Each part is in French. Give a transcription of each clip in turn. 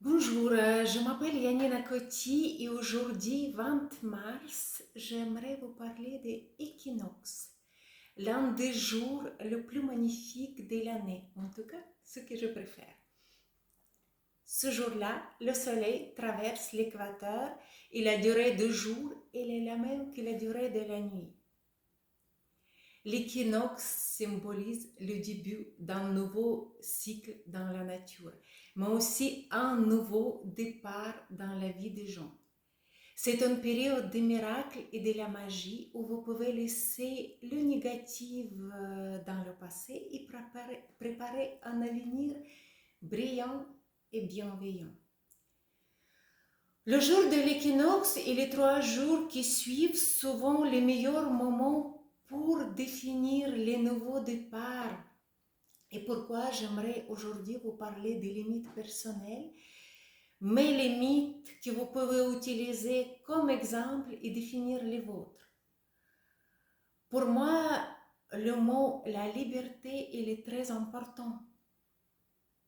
Bonjour, je m'appelle Yanina Coty et aujourd'hui, 20 mars, j'aimerais vous parler des équinoxes, l'un des jours le plus magnifiques de l'année, en tout cas ce que je préfère. Ce jour-là, le soleil traverse l'équateur et la durée du jour elle est la même que la durée de la nuit. L'équinoxe symbolise le début d'un nouveau cycle dans la nature, mais aussi un nouveau départ dans la vie des gens. C'est une période des miracles et de la magie où vous pouvez laisser le négatif dans le passé et préparer un avenir brillant et bienveillant. Le jour de l'équinoxe et les 3 jours qui suivent souvent les meilleurs moments pour définir les nouveaux départs. Et pourquoi j'aimerais aujourd'hui vous parler des limites personnelles, mes limites que vous pouvez utiliser comme exemple et définir les vôtres. Pour moi, le mot la liberté, il est très important.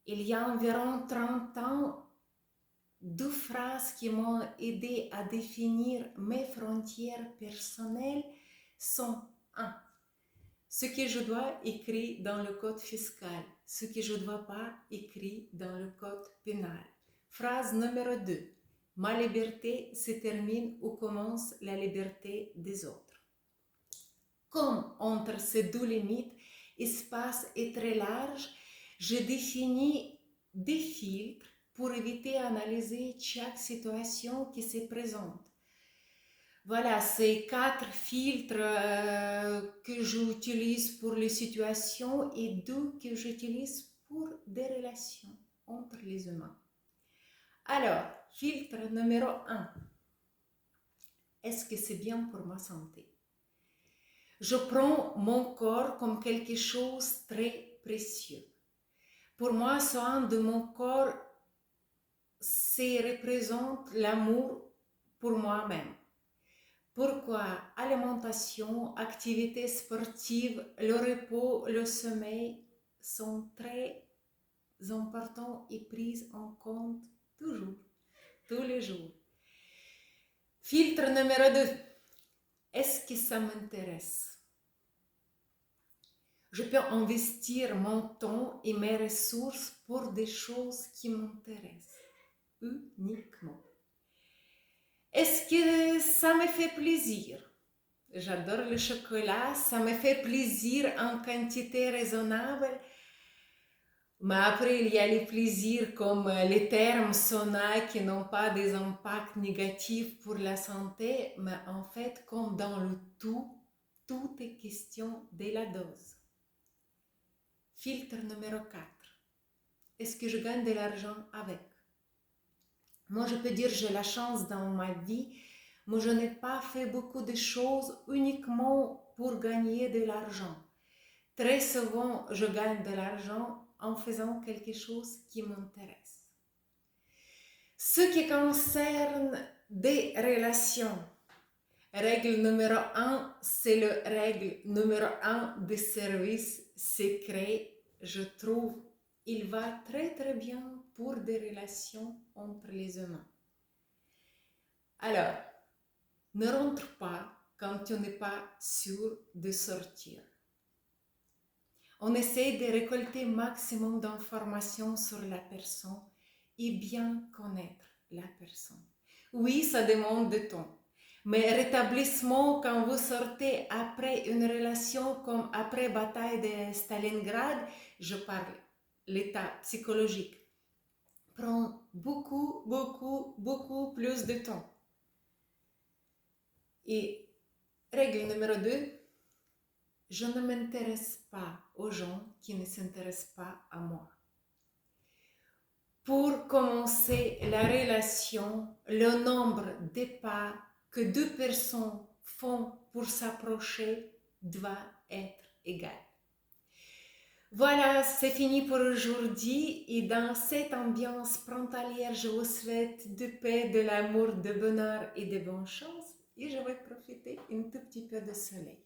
Il y a environ 30 ans, 2 phrases qui m'ont aidé à définir mes frontières personnelles sont 1. Ce que je dois écrire dans le code fiscal, ce que je ne dois pas écrire dans le code pénal. Phrase numéro 2. Ma liberté se termine où commence la liberté des autres. Comme entre ces 2 limites, espace est très large, je définis des filtres pour éviter d'analyser chaque situation qui se présente. Voilà, c'est 4 filtres que j'utilise pour les situations et 2 que j'utilise pour des relations entre les humains. Alors, filtre numéro 1. Est-ce que c'est bien pour ma santé? Je prends mon corps comme quelque chose de très précieux. Pour moi, soin de mon corps, ça représente l'amour pour moi-même. Pourquoi alimentation, activité sportive, le repos, le sommeil sont très importants et pris en compte toujours, tous les jours. Filtre numéro 2. Est-ce que ça m'intéresse? Je peux investir mon temps et mes ressources pour des choses qui m'intéressent uniquement. Est-ce que ça me fait plaisir? J'adore le chocolat, ça me fait plaisir en quantité raisonnable. Mais après, il y a les plaisirs comme les termes sauna qui n'ont pas des impacts négatifs pour la santé, mais en fait, comme dans le tout est question de la dose. Filtre numéro 4. Est-ce que je gagne de l'argent avec? Moi, je peux dire que j'ai la chance dans ma vie, mais je n'ai pas fait beaucoup de choses uniquement pour gagner de l'argent. Très souvent, je gagne de l'argent en faisant quelque chose qui m'intéresse. Ce qui concerne des relations, règle numéro 1, c'est la règle numéro 1 des services secrets. Je trouve il va très très bien pour des relations entre les humains. Alors, ne rentre pas quand tu n'es pas sûr de sortir. On essaie de récolter maximum d'informations sur la personne et bien connaître la personne. Oui, ça demande du temps. Mais rétablissement quand vous sortez après une relation comme après la bataille de Stalingrad, je parle l'état psychologique, prend beaucoup plus de temps. Et règle numéro 2, je ne m'intéresse pas aux gens qui ne s'intéressent pas à moi. Pour commencer la relation, le nombre de pas que 2 personnes font pour s'approcher doit être égal. Voilà, c'est fini pour aujourd'hui et dans cette ambiance printanière, je vous souhaite de paix, de l'amour, de bonheur et de bonne chance et je vais profiter un tout petit peu de soleil.